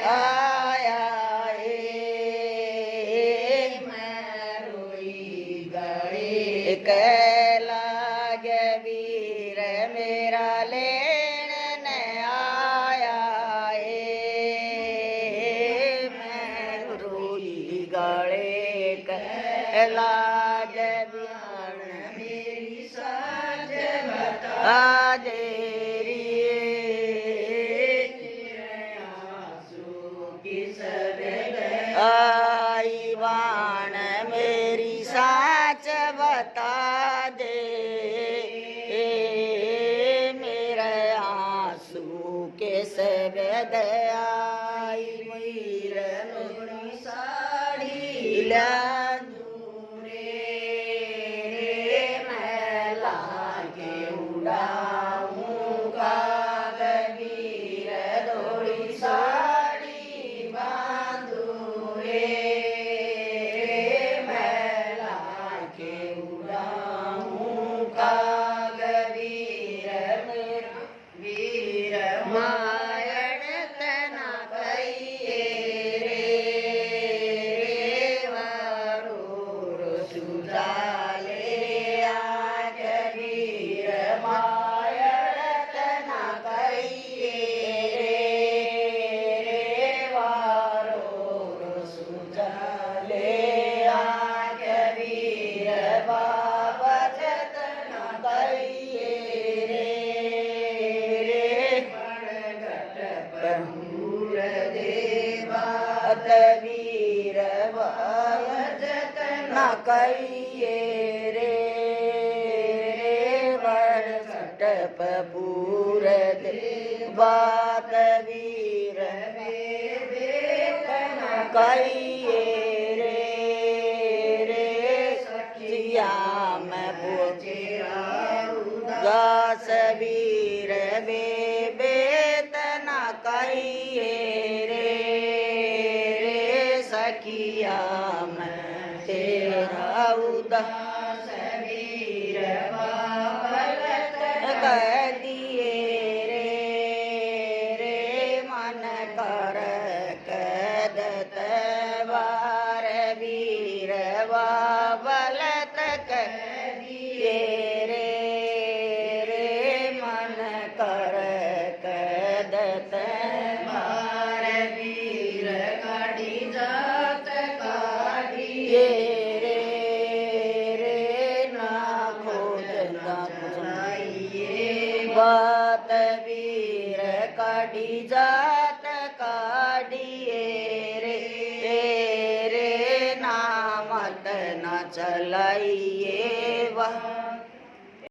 आया मैं रोई गई कैलाग वीर मेरा लेन न आया मैं रोई गए कैलाग मेरी साज बता दे आई वाण मेरी साच बता दे मेरे आंसू के सबद आई वीर मेरी साड़ी ला दूरे मैं लाके उड़ाऊं कागवीर दौड़ी साड़ी बांधू वीर मायण तना कहिए रे वरूर सुजाले आज वीर मायण तना कहिए रे वरूर सुजाले आज वीर बाबा तना कहिए वीर जतन कहिए रे वर्षट पूर बात वीर वेतन कहिए रे सखियाम गास वीर वेतन कहिए सखिया मैं तेरा उदास वीर बाबलत कह दिए रे मन कर कदत वार वीर बाबलत कह दिए रे मन कर कदत वार वीर काढ़ी जात रे ना खोज ना बात वीर काढ़ी जात काढ़िए रे ना मत न चलाइए वह